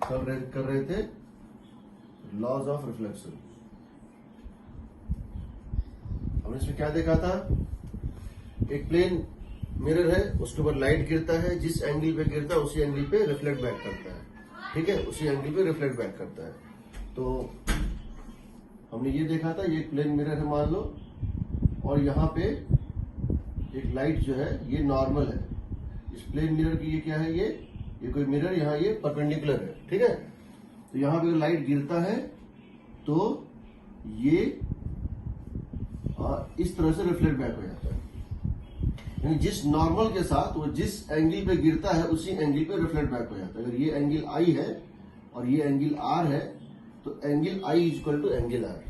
कर रहे थे लॉज ऑफ रिफ्लेक्शन। हमने इसमें क्या देखा था, एक प्लेन मिरर है, उसके ऊपर लाइट गिरता है, जिस एंगल पे गिरता है उसी एंगल पे रिफ्लेक्ट बैक करता है, ठीक है, उसी एंगल पे रिफ्लेक्ट बैक करता है। तो हमने ये देखा था, ये प्लेन मिरर है मान लो, और यहाँ पे एक लाइट जो है ये नॉर्मल है। इस प्लेन मिरर की ये क्या है, ये कोई मिरर, यहाँ ये परपेंडिकुलर है, ठीक है। तो यहाँ पे लाइट गिरता है तो ये इस तरह से रिफ्लेक्ट बैक हो जाता है, यानी जिस नॉर्मल के साथ वो जिस एंगल पे गिरता है उसी एंगल पे रिफ्लेक्ट बैक हो जाता है। अगर ये एंगल आई है और ये एंगल आर है तो angle I is equal to angle R,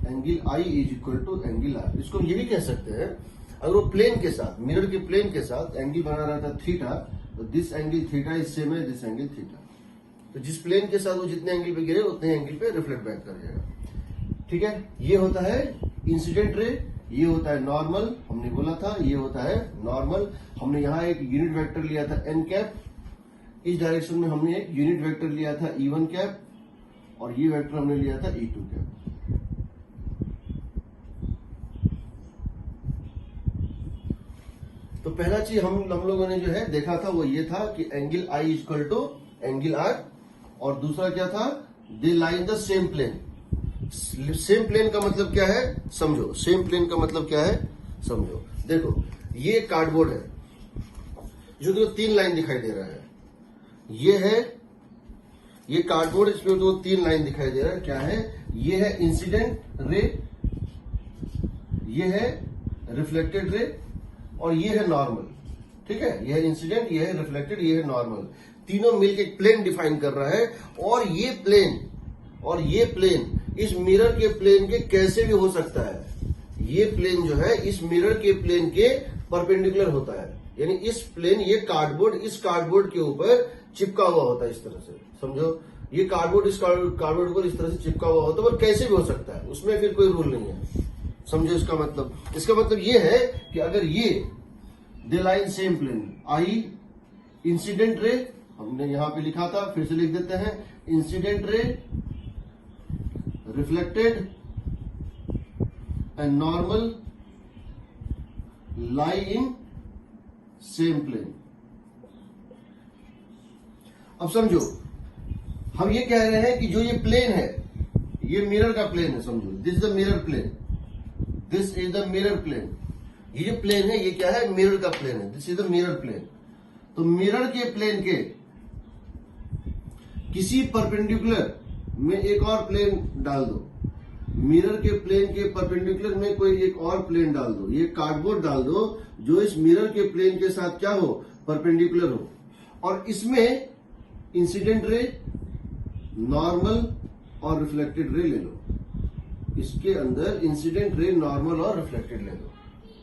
angle I is equal to angle R. इसको हम ये भी कह सकते हैं, अगर वो प्लेन के साथ, मिरर के प्लेन के साथ एंगल बना रहा था थीटा, तो this angle theta is same है दिस एंगल थीटा। तो जिस प्लेन के साथ वो जितने एंगल पे गिरे उतने एंगल पे रिफ्लेक्ट बैक कर जाएगा, ठीक है। ये होता है इंसिडेंट रे, ये होता है नॉर्मल, हमने बोला था ये होता है नॉर्मल। हमने यहाँ एक यूनिट वेक्टर लिया था एन कैप, इस डायरेक्शन में हमने एक यूनिट वेक्टर लिया था E1 कैप, और ये वेक्टर हमने लिया था E2 कैप। तो पहला चीज हम लोगों ने जो है देखा था वो ये था कि angle I equal to angle R, और दूसरा क्या था, they lie in the same plane. Same plane का मतलब क्या है समझो, सेम प्लेन का मतलब क्या है समझो। देखो ये कार्डबोर्ड है, जो तो 3 लाइन दिखाई दे रहा है, ये है ये कार्डबोर्ड, इसमें तो 3 लाइन दिखाई दे रहा है। क्या है, ये है इंसिडेंट रे, ये है रिफ्लेक्टेड रे, और ये है नॉर्मल, ठीक है। ये है इंसिडेंट, ये है रिफ्लेक्टेड, ये है नॉर्मल। तीनों मिलकर एक प्लेन डिफाइन कर रहा है, और ये प्लेन इस मिरर के प्लेन के कैसे भी हो सकता है। ये प्लेन जो है इस मिरर के प्लेन के परपेंडिकुलर होता है, यानी इस प्लेन, ये कार्डबोर्ड इस कार्डबोर्ड के ऊपर चिपका हुआ होता है, इस तरह से समझो। ये कार्डबोर्ड इस कार्डबोर्ड पर इस तरह से चिपका हुआ होता है, और कैसे भी हो सकता है, उसमें फिर कोई रूल नहीं है, समझो। इसका मतलब ये है कि अगर ये दे लाइन सेम प्लेन, आई इंसिडेंट रे हमने यहां पे लिखा था, फिर से लिख देते हैं, incident ray, reflected and normal lie in same plane. अब समझो, हम ये कह रहे हैं कि जो ये प्लेन है, ये मिरर का प्लेन है, समझो this is the mirror plane, this is the mirror plane. ये जो प्लेन है ये क्या है, मिरर का प्लेन है, this is the mirror plane. तो मिरर के प्लेन के किसी परपेंडिकुलर में एक और प्लेन डाल दो, मिरर के प्लेन के परपेंडिकुलर में कोई एक और प्लेन डाल दो, ये कार्डबोर्ड डाल दो जो इस मिरर के प्लेन के साथ क्या हो, परपेंडिकुलर हो, और इसमें इंसिडेंट रे, नॉर्मल और रिफ्लेक्टेड रे ले लो। इसके अंदर इंसिडेंट रे, नॉर्मल और रिफ्लेक्टेड ले लो,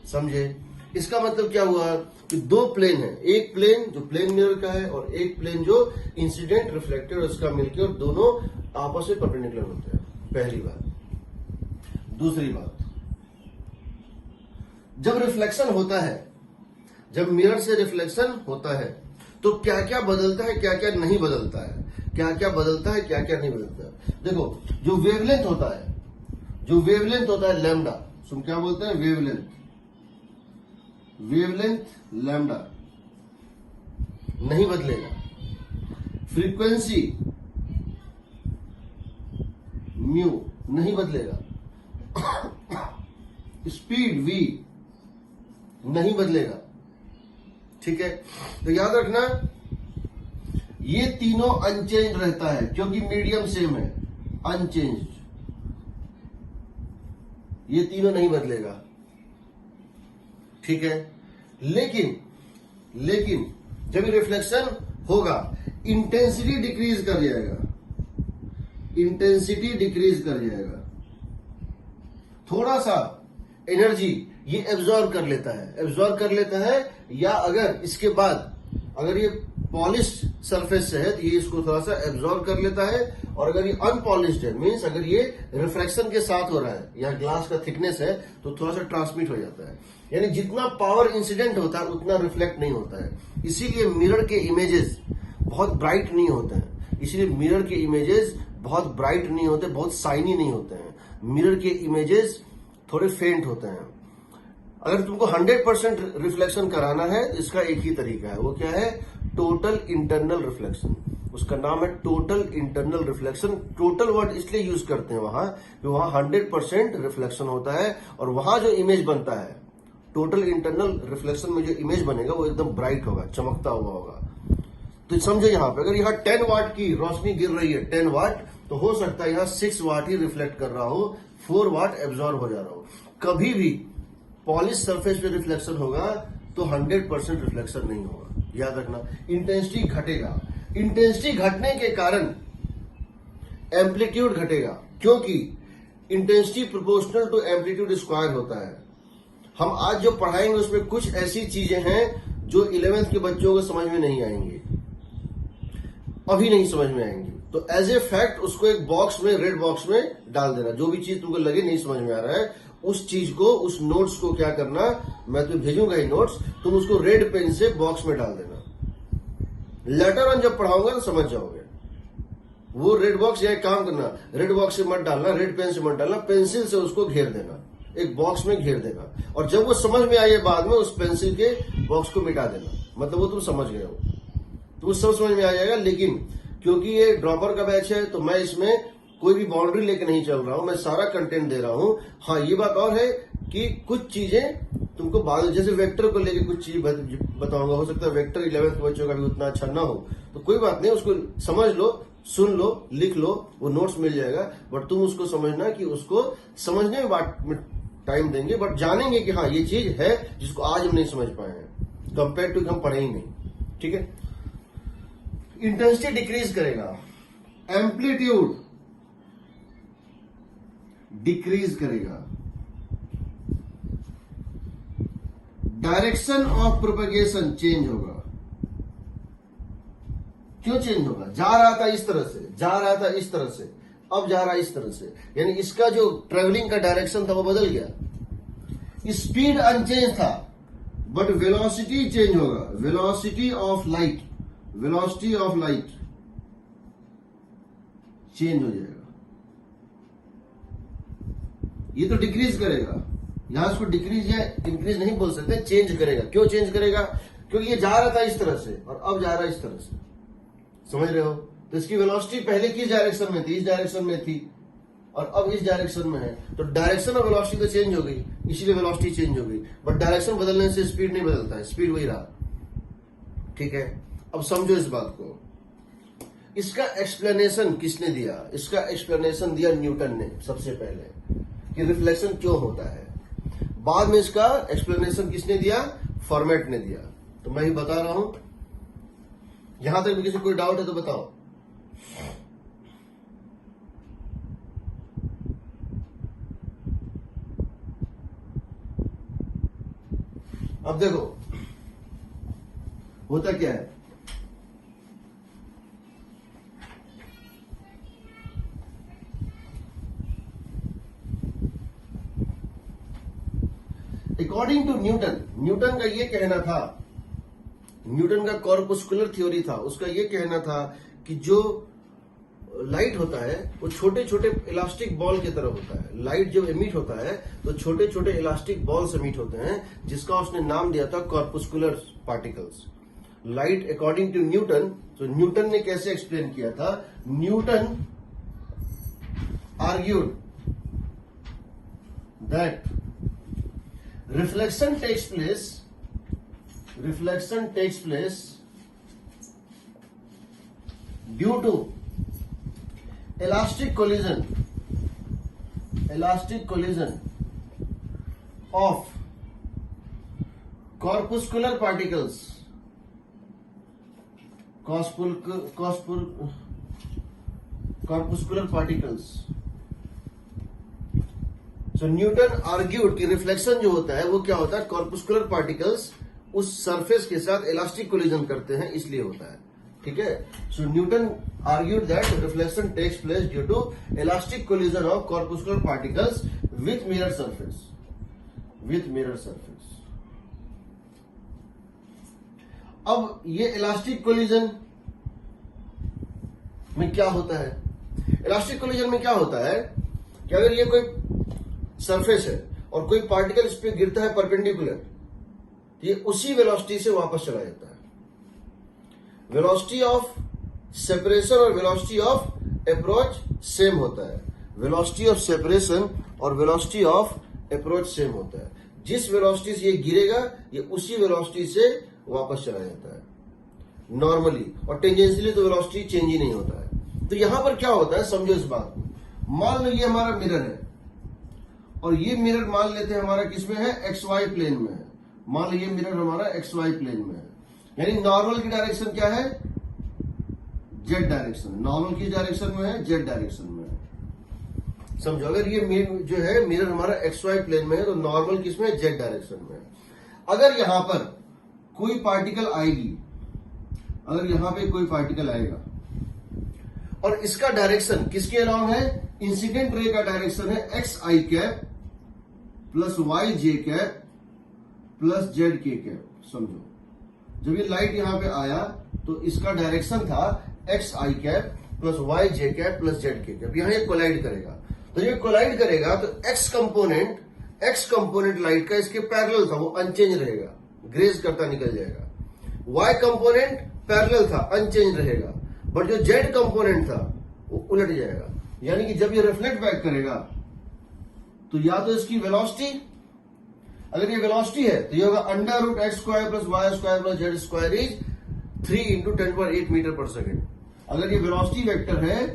समझे। इसका मतलब क्या हुआ कि 2 प्लेन है, एक प्लेन जो प्लेन मिरर का है और एक प्लेन जो इंसिडेंट रिफ्लेक्टेड उसका मिलकर, और दोनों आपस में परपेंडिकुलर होते हैं, पहली बात। दूसरी बात, जब रिफ्लेक्शन होता है, जब मिरर से रिफ्लेक्शन होता है तो क्या क्या बदलता है, क्या क्या नहीं बदलता है, क्या क्या बदलता है, क्या क्या नहीं बदलता है। देखो जो वेवलेंथ होता है, जो वेवलेंथ होता है लैम्डा, तुम क्या बोलते हैं, वेवलेंथ, वेवलेंथ लैम्डा नहीं बदलेगा। फ्रीक्वेंसी म्यू नहीं बदलेगा। स्पीड v नहीं बदलेगा, ठीक है। तो याद रखना ये तीनों अनचेंज रहता है, क्योंकि मीडियम सेम है, अनचेंज, ये तीनों नहीं बदलेगा, ठीक है। लेकिन जब रिफ्लेक्शन होगा इंटेंसिटी डिक्रीज कर जाएगा, इंटेंसिटी डिक्रीज कर जाएगा, थोड़ा सा एनर्जी ये एब्जॉर्ब कर लेता है, या अगर इसके बाद अगर ये पॉलिश्ड सरफेस से है तो ये इसको थोड़ा सा एब्जॉर्ब कर लेता है, और अगर ये अनपॉलिश्ड है, मीन्स अगर ये रिफ्रैक्शन के साथ हो रहा है या ग्लास का थिकनेस है तो थोड़ा सा ट्रांसमिट हो जाता है। यानी जितना पावर इंसिडेंट होता है उतना रिफ्लेक्ट नहीं होता है। इसीलिए मिरर के इमेजेस बहुत ब्राइट नहीं होते हैं, इसलिए मिरर के इमेजेस बहुत ब्राइट नहीं होते, बहुत शाइनी नहीं होते हैं। मिरर के इमेजेस थोड़े फेंट होते हैं। अगर तुमको 100% रिफ्लेक्शन कराना है, इसका एक ही तरीका है, वो क्या है? Total internal reflection. उसका नाम है total internal reflection. Total word इसलिए यूज करते हैं वहां कि वहां 100% रिफ्लेक्शन होता है, और वहां जो इमेज बनता है टोटल इंटरनल रिफ्लेक्शन में, जो इमेज बनेगा वो एकदम ब्राइट होगा, चमकता हुआ होगा। तो समझो यहां पे अगर यहाँ 10 वाट की रोशनी गिर रही है, 10 वाट, तो हो सकता है यहाँ 6 वाट ही रिफ्लेक्ट कर रहा हो, 4 वाट एब्जॉर्ब हो जा रहा हो। कभी भी पॉलिश सरफेस पे रिफ्लेक्शन होगा तो 100% रिफ्लेक्शन नहीं होगा, याद रखना। इंटेंसिटी घटेगा, इंटेंसिटी घटने के कारण एम्पलीट्यूड घटेगा, क्योंकि intensity proportional to amplitude square होता है। हम आज जो पढ़ाएंगे उसमें कुछ ऐसी चीजें हैं जो 11th के बच्चों को समझ में नहीं आएंगी, अभी नहीं समझ में आएंगी। तो एज ए फैक्ट उसको एक बॉक्स में, रेड बॉक्स में डाल देना। जो भी चीज तुमको लगे नहीं समझ में आ रहा है, उस चीज को, उस नोट्स को क्या करना, मैं तुम्हें भेजूंगा ही नोट्स, तुम उसको रेड पेन से बॉक्स में डाल देना। लेटर ऑन जब पढ़ाऊंगा तो समझ जाओगे। वो रेड बॉक्स, या एक काम करना, रेड बॉक्स से मत डालना, रेड पेन से मत डालना, पेंसिल से उसको घेर देना, एक बॉक्स में घेर देना, और जब वो समझ में आए बाद में उस पेंसिल के बॉक्स को मिटा देना। मतलब वो तुम समझ गए हो, तो सब समझ में आ जाएगा। लेकिन क्योंकि ये ड्रॉपर का बैच है तो मैं इसमें कोई भी बाउंड्री लेके नहीं चल रहा हूं, मैं सारा कंटेंट दे रहा हूं। हाँ, ये बात और है कि कुछ चीजें तुमको बाद, जैसे वेक्टर को लेके कुछ चीज बताऊंगा, हो सकता है वेक्टर 11th के बच्चों का भी उतना अच्छा ना हो, तो कोई बात नहीं, उसको समझ लो, सुन लो, लिख लो, वो नोट्स मिल जाएगा। बट तुम उसको समझना कि उसको समझने में टाइम देंगे, बट जानेंगे कि हाँ ये चीज है जिसको आज हम नहीं समझ पाए हैं, कंपेयर टू हम पढ़े ही नहीं। ठीक है। इंटेंसिटी डिक्रीज करेगा, एम्पलीट्यूड डिक्रीज करेगा, डायरेक्शन ऑफ प्रोपेगेशन चेंज होगा। क्यों चेंज होगा? जा रहा था इस तरह से, जा रहा था इस तरह से, अब जा रहा है इस तरह से, यानी इसका जो ट्रेवलिंग का डायरेक्शन था वो बदल गया। स्पीड अनचेंज था, बट वेलोसिटी चेंज होगा। Velocity of light, velocity of light change हो जाएगा। ये तो डिक्रीज करेगा, यहां इसको डिक्रीज या इंक्रीज नहीं बोल सकते, चेंज करेगा। क्यों चेंज करेगा? क्योंकि ये जा रहा था इस तरह से और अब जा रहा है इस तरह से, समझ रहे हो? तो इसकी वेलोसिटी पहले किस डायरेक्शन में थी? इस डायरेक्शन में थी, और अब इस डायरेक्शन में है। तो डायरेक्शन ऑफ वेलोसिटी तो चेंज हो गई, इसीलिए वेलोसिटी चेंज हो गई। बट डायरेक्शन बदलने से स्पीड नहीं बदलता है, स्पीड वही रहा। ठीक है, अब समझो इस बात को। इसका एक्सप्लेनेशन किसने दिया? इसका एक्सप्लेनेशन दिया न्यूटन ने सबसे पहले, कि रिफ्लेक्शन क्यों होता है। बाद में इसका एक्सप्लेनेशन किसने दिया? फॉर्मेट ने दिया। तो मैं ही बता रहा हूं, यहां तक भी किसी कोई डाउट है तो बताओ। अब देखो होता क्या है, अकॉर्डिंग टू न्यूटन, न्यूटन का ये कहना था, न्यूटन का कॉर्पुस्कुलर थ्योरी था, उसका ये कहना था कि जो लाइट होता है वो छोटे छोटे इलास्टिक बॉल की तरह होता है। लाइट जब एमिट होता है तो छोटे छोटे इलास्टिक बॉल्स एमिट होते हैं, जिसका उसने नाम दिया था corpuscular particles. Light according to Newton, तो न्यूटन ने कैसे एक्सप्लेन किया था? Newton argued that reflection takes place due to elastic collision of corpuscular particles, corpuscular particles। तो न्यूटन आर्ग्यूड कि रिफ्लेक्शन जो होता है वो क्या होता है? कॉर्पुस्कुलर पार्टिकल्स उस सरफेस के साथ इलास्टिक कोलिजन करते हैं, इसलिए होता है। ठीक है, so Newton argued that reflection takes place due to elastic collision of corpuscular particles with mirror surface, अब ये इलास्टिक कोलिजन में क्या होता है? इलास्टिक कोलिजन में क्या होता है कि अगर ये कोई सरफेस है और कोई पार्टिकल इस पे गिरता है परपेंडिकुलर, तो ये उसी वेलोसिटी से वापस चला जाता है। वेलोसिटी ऑफ सेपरेशन और वेलोसिटी ऑफ अप्रोच सेम होता है। वेलोसिटी ऑफ सेपरेशन और वेलोसिटी ऑफ अप्रोच सेम होता है। जिस वेलोसिटी से ये गिरेगा ये उसी वेलोसिटी से वापस चला जाता है नॉर्मली, और टेंजेंशियली तो वेलोसिटी चेंज ही नहीं होता है। तो यहां पर क्या होता है, समझो इस बात को। मान लो ये हमारा मिरर है और ये मिरर मान लेते हैं हमारा किसमें है, एक्स वाई प्लेन में है। मान लो ये मिरर हमारा एक्स वाई प्लेन में है, यानी नॉर्मल की डायरेक्शन क्या है, जेड डायरेक्शन। नॉर्मल की डायरेक्शन में है, जेड डायरेक्शन में है। समझो अगर ये जो है मिरर हमारा एक्स वाई प्लेन में है तो नॉर्मल किसमें है, जेड डायरेक्शन में है। अगर यहां पर कोई पार्टिकल आएगी, अगर यहां पे कोई पार्टिकल आएगा और इसका डायरेक्शन किसके अलाउंग है, इंसिडेंट रे का डायरेक्शन है x I cap plus Y J cap plus Z के कैप। समझो जब ये लाइट यहां पे आया तो इसका डायरेक्शन था x I cap plus Y J cap plus Z के कैप। यहां ये कोलाइड करेगा, तो ये कोलाइड करेगा तो एक्स कंपोनेंट लाइट का इसके पैरेलल था, वो अनचेंज रहेगा, ग्रेज करता निकल जाएगा। वाई कंपोनेंट पैरेलल था, अनचेंज रहेगा, बट जो जेड कंपोनेंट था वो उलट जाएगा। यानी कि जब ये रिफ्लेक्ट बैक करेगा तो या तो इसकी वेलोसिटी, अगर ये वेलोसिटी है तो ये होगा under root X square plus Y square plus Z square is 3 into 10⁸ metre per second. अगर ये वेलोसिटी वेक्टर है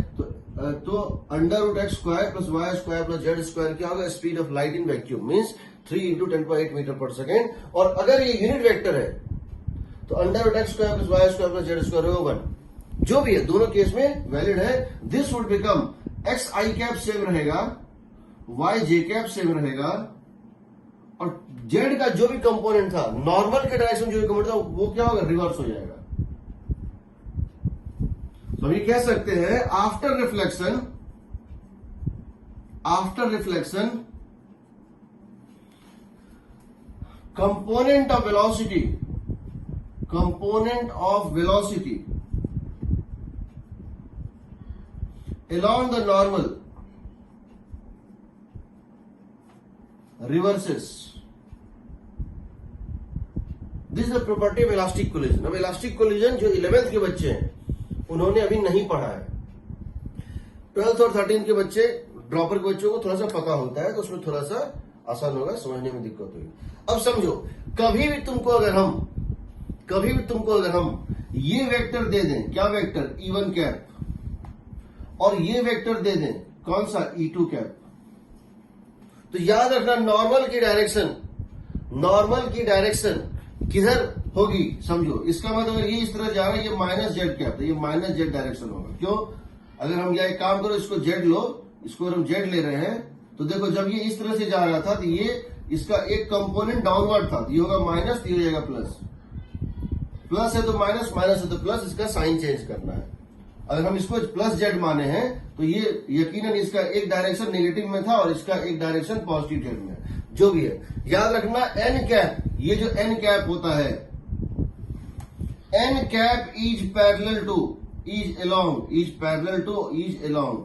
तो under root X square plus Y square plus Z square क्या होगा, speed of light in vacuum means 3 into 10⁸ metre per second. और अगर ये unit vector है तो under root X square plus Y square plus Z square होगा 1। जो भी है दोनों केस में वैलिड है। This would become x I cap same रहेगा, वाई जे कैप सेम रहेगा, और जेड का जो भी कंपोनेंट था, नॉर्मल के डायरेक्शन जो भी कंपोनेंट था वो क्या होगा, रिवर्स हो जाएगा। तो हम ये कह सकते हैं after reflection component of velocity along the normal reverses. This is the property of elastic collision. अब इलास्टिक कोलिजन जो 11th के बच्चे हैं उन्होंने अभी नहीं पढ़ा है। 12th और 13th के बच्चे, ड्रॉपर के बच्चों को थोड़ा सा पता होता है तो उसमें थोड़ा सा आसान होगा, समझने में दिक्कत होगी। अब समझो कभी भी तुमको अगर हम ये वेक्टर दे दें, क्या वेक्टर, E1 कैप, और ये वेक्टर दे दें कौन सा, E2 कैप, तो याद रखना नॉर्मल की डायरेक्शन किधर होगी। समझो इसका मतलब अगर ये इस तरह जा रहा है, ये माइनस जेड कैप, तो ये माइनस जेड डायरेक्शन होगा। क्यों, अगर हम यह एक काम करो, इसको जेड लो, इसको हम जेड ले रहे हैं, तो देखो जब ये इस तरह से जा रहा था तो ये इसका एक कंपोनेंट डाउनवर्ड था, तो ये होगा माइनस, ये हो जाएगा प्लस। प्लस है तो माइनस, माइनस है तो प्लस, इसका साइन चेंज करना है। अगर हम इसको प्लस जेड माने हैं तो ये यकीनन इसका एक डायरेक्शन नेगेटिव में था और इसका एक डायरेक्शन पॉजिटिव जेड में है। जो भी है याद रखना एन कैप, ये जो एन कैप होता है, N cap is parallel to, is along.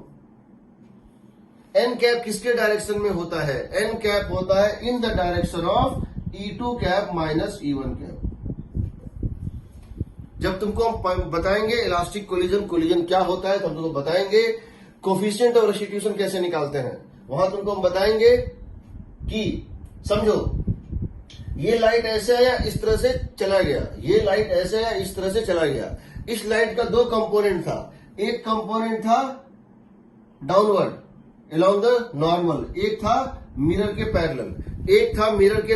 N cap किसके डायरेक्शन में होता है, एन कैप होता है in the direction of E2 cap minus E1 cap. जब तुमको हम बताएंगे इलास्टिक कोलिजन क्या होता है, तो हम तुमको बताएंगे कोफिशिएंट ऑफ रेस्टिट्यूशन कैसे निकालते हैं। वहां तुमको हम बताएंगे कि समझो ये लाइट ऐसे आया, इस तरह से चला गया, ये लाइट ऐसे आया, इस तरह से चला गया। इस लाइट का दो कंपोनेंट था, एक कंपोनेंट था डाउनवर्ड अलोंग द नॉर्मल, एक था मिरर के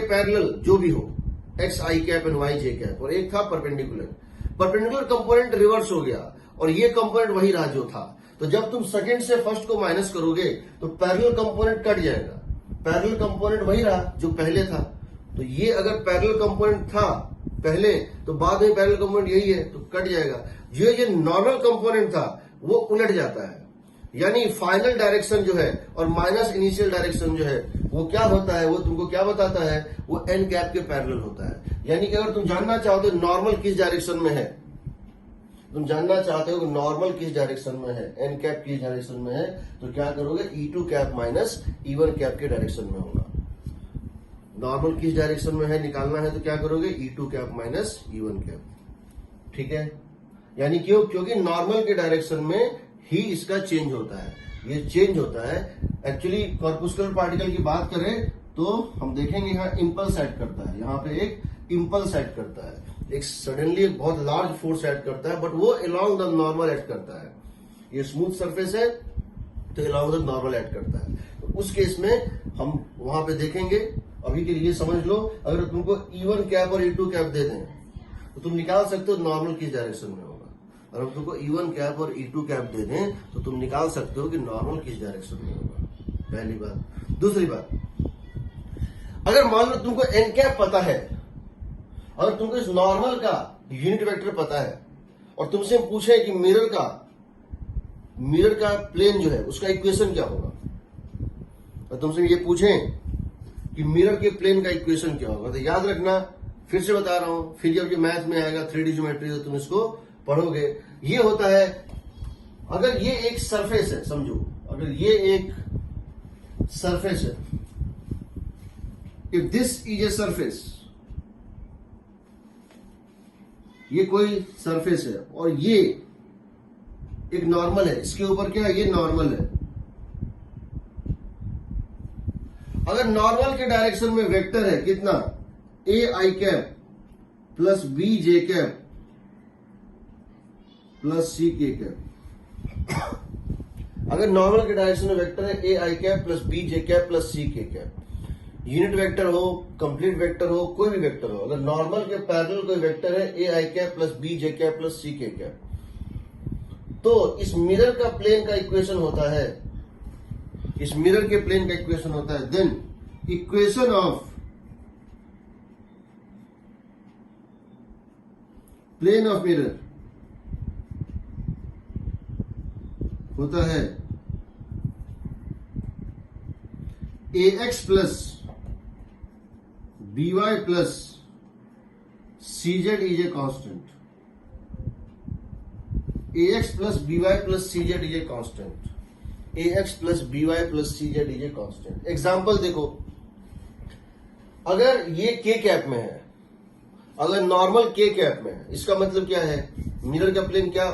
पैरेलल, जो भी हो, X I cap and Y J cap, और एक था परपेंडिकुलर कंपोनेंट रिवर्स हो गया और ये कंपोनेंट वही रहा जो था। तो जब तुम सेकंड से फर्स्ट को माइनस करोगे तो पैरेलल कंपोनेंट कट जाएगा, पैरेलल कंपोनेंट वही रहा जो पहले था। तो ये अगर पैरेलल कंपोनेंट था पहले तो बाद में पैरेलल कंपोनेंट यही है तो कट जाएगा। ये नॉर्मल कंपोनेंट था वो उलट जाता है, यानी फाइनल डायरेक्शन जो है और माइनस इनिशियल डायरेक्शन जो है वो क्या होता है, वो तुमको क्या बताता है, वो एन कैप के पैरेलल होता है। यानी कि अगर तुम जानना चाहो तो नॉर्मल किस डायरेक्शन में है, तुम जानना चाहते हो कि नॉर्मल किस डायरेक्शन में है, एन कैप किस डायरेक्शन में है, तो क्या करोगे, E2 cap minus E1 cap के डायरेक्शन में होगा। नॉर्मल किस डायरेक्शन में है निकालना है तो क्या करोगे, E2 cap minus E1 cap. ठीक है, यानी क्यों, क्योंकि नॉर्मल के डायरेक्शन में ही इसका चेंज होता है, ये चेंज होता है। एक्चुअली कॉर्पुस्कुलर पार्टिकल की बात करें तो हम देखेंगे यहाँ इंपल्स एक्ट करता है, यहाँ पे एक इंपल्स एक्ट करता है, एक सडनली एक बहुत लार्ज फोर्स एक्ट करता है, बट वो अलोंग द नॉर्मल एक्ट करता है। ये स्मूथ सरफेस है तो अलोंग द नॉर्मल एक्ट करता है। तो उस केस में हम वहां पे देखेंगे। अभी के लिए समझ लो, अगर तुमको E1 कैप और E2 कैप दे दें तो तुम निकाल सकते हो नॉर्मल किस डायरेक्शन में होगा। और हम तुमको E1 कैप और E2 कैप दे दें तो तुम निकाल सकते हो कि नॉर्मल किस डायरेक्शन में होगा। पहली बात। दूसरी बात, अगर मान लो तुमको एन कैप पता है, अगर तुमको इस नॉर्मल का यूनिट वेक्टर पता है और तुमसे पूछे कि मिरर का प्लेन जो है उसका इक्वेशन क्या होगा, और तुमसे ये पूछें कि मिरर के प्लेन का इक्वेशन क्या होगा, तो याद रखना, फिर से बता रहा हूं, फिर जब ये मैथ में आएगा 3D ज्योमेट्री तो तुम इसको पढ़ोगे। ये होता है, अगर ये एक सरफेस है, समझो अगर ये एक सरफेस है, if this is a surface, ये कोई सरफेस है और ये एक नॉर्मल है, इसके ऊपर क्या है, ये नॉर्मल है। अगर नॉर्मल के डायरेक्शन में वेक्टर है कितना, AI cap plus BJ cap plus CK cap. अगर नॉर्मल के डायरेक्शन में वेक्टर है AI cap plus BJ cap plus CK cap, unit vector हो, कंप्लीट वेक्टर हो, कोई भी वेक्टर हो, अगर नॉर्मल के पैरेलल कोई वेक्टर है AI cap plus BJ cap plus CK cap, तो इस मिरर का प्लेन का इक्वेशन होता है, इस मिरर के प्लेन का इक्वेशन होता है, then equation of plane of mirror होता है AX plus BY plus CZ is a constant. AX plus BY plus CZ is a constant. AX plus BY plus CZ is a constant. Example देखो, अगर ये K cap में है, अगर normal K cap में है, इसका मतलब क्या है, मिरर का प्लेन क्या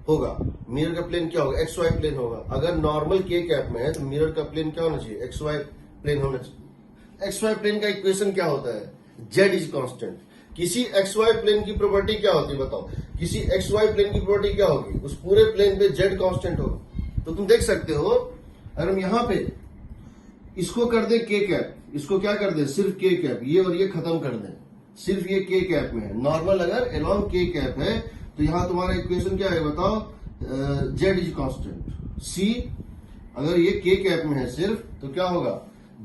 होगा, मिरर का प्लेन क्या होगा, XY प्लेन होगा। अगर नॉर्मल K कैप में है तो मिरर का प्लेन क्या होना चाहिए, XY प्लेन होना चाहिए। XY प्लेन का इक्वेशन क्या होता है, Z इज कांस्टेंट। किसी XY प्लेन की प्रॉपर्टी क्या होती है बताओ, किसी XY प्लेन की प्रॉपर्टी क्या होगी, उस पूरे प्लेन पे Z कांस्टेंट होगा। तो तुम देख सकते हो, अगर हम यहां पे इसको कर दें K कैप, इसको क्या कर दें, सिर्फ K कैप, ये और ये खत्म कर दें, सिर्फ ये K कैप में है। नॉर्मल अगर अलोंग K कैप है तो यहां तुम्हारा इक्वेशन क्या है बताओ, Z इज कांस्टेंट। C अगर ये K कैप में है सिर्फ तो क्या होगा,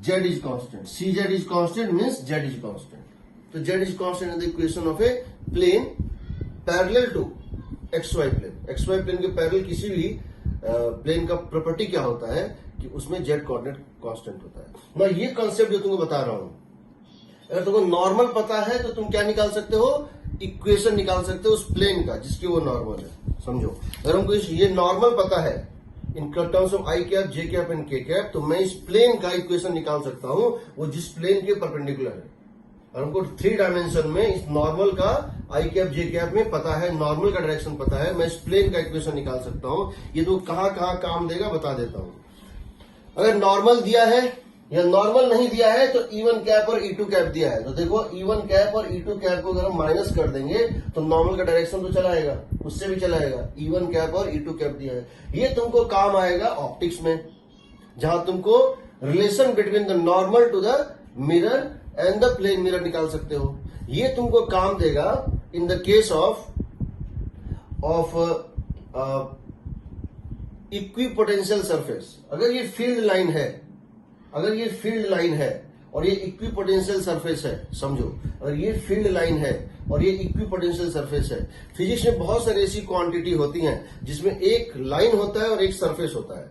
Z is constant. CZ is constant means Z is constant. तो Z is constant in the equation of a plane parallel to XY plane. XY plane के पैरेलल किसी भी प्लेन का प्रॉपर्टी क्या होता है कि उसमें Z कोऑर्डिनेट कांस्टेंट होता है। मैं ये कॉन्सेप्ट जो तुमको बता रहा हूं, अगर तुमको नॉर्मल पता है तो तुम क्या निकाल सकते हो, इक्वेशन निकाल सकते हो उस प्लेन का जिसकी वो नॉर्मल है। समझो, अगर हमको ये नॉर्मल पता है in terms of I cap, J cap and K cap, तो मैं इस प्लेन का इक्वेशन निकाल सकता हूं वो जिस प्लेन के परपेंडिकुलर है। और हमको 3 डायमेंशन में इस नॉर्मल का I कैप, J कैप में पता है, नॉर्मल का डायरेक्शन पता है, मैं इस प्लेन का इक्वेशन निकाल सकता हूं। ये तो कहां कहां काम देगा बता देता हूं। अगर नॉर्मल दिया है या नॉर्मल नहीं दिया है तो E1 कैप और E2 कैप दिया है, तो देखो E1 कैप और E2 कैप को अगर हम माइनस कर देंगे तो नॉर्मल का डायरेक्शन तो चला आएगा, उससे भी चला आएगा। E1 कैप और E2 कैप दिया है, ये तुमको काम आएगा ऑप्टिक्स में, जहां तुमको relation between the normal to the mirror and the plane mirror निकाल सकते हो। ये तुमको काम देगा in the case of equipotential surface. अगर ये फील्ड लाइन है, अगर ये फील्ड लाइन है और ये इक्विपोटेंशियल सरफेस है, समझो अगर ये फील्ड लाइन है और ये इक्विपोटेंशियल सरफेस है, फिजिक्स में बहुत सारी ऐसी क्वांटिटी होती हैं जिसमें एक लाइन होता है और एक सरफेस होता है।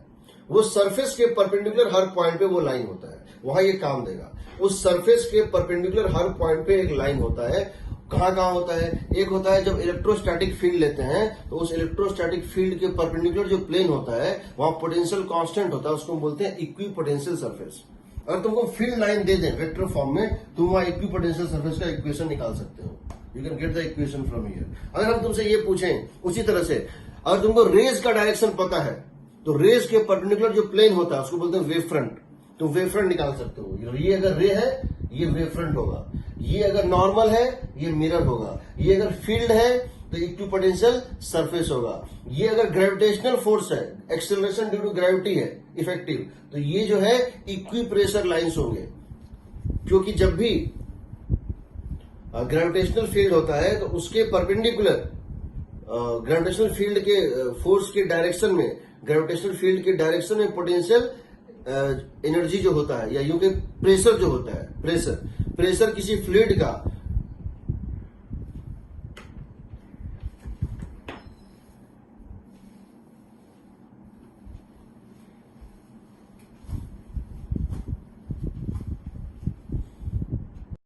वो सरफेस के परपेंडिकुलर हर पॉइंट पे वो लाइन होता है, वहां ये काम देगा। उस सरफेस के परपेंडिकुलर हर पॉइंट पे एक लाइन होता है, कहाँ कहाँ होता है? एक होता है जब इलेक्ट्रोस्टैटिक फील्ड लेते हैं तो उस इलेक्ट्रोस्टैटिक फील्ड के परपेंडिकुलर जो प्लेन होता है वहां पोटेंशियल कांस्टेंट होता है, उसको हम बोलते हैं इक्वी पोटेंशियल सरफेस। अगर तुमको फील्ड लाइन दे दें वेक्टर फॉर्म में, तुम वहां इक्वी पोटेंशियल सरफेस का इक्वेशन निकाल सकते हो। You can get the equation from here. अगर हम तुमसे ये पूछें उसी तरह से, अगर तुमको रेज का डायरेक्शन पता है तो रेज के परपेंडिकुलर जो प्लेन होता है उसको बोलते हैं वेव फ्रंट। तुम वेव फ्रंट निकाल सकते हो। ये अगर रे है ये वेव फ्रंट होगा, ये अगर नॉर्मल है ये मिरर होगा, ये अगर फील्ड है तो इक्विपोटेंशियल सरफेस होगा, ये अगर ग्रेविटेशनल फोर्स है, एक्सेलरेशन ड्यू टू ग्रेविटी है इफेक्टिव, तो ये जो है इक्वी प्रेशर लाइन्स होंगे। क्योंकि जब भी ग्रेविटेशनल फील्ड होता है तो उसके परपेंडिकुलर ग्रेविटेशनल फील्ड के फोर्स के डायरेक्शन में, ग्रेविटेशनल फील्ड के डायरेक्शन में पोटेंशियल एनर्जी जो होता है, या यूं के प्रेशर जो होता है, प्रेशर किसी फ्लूइड का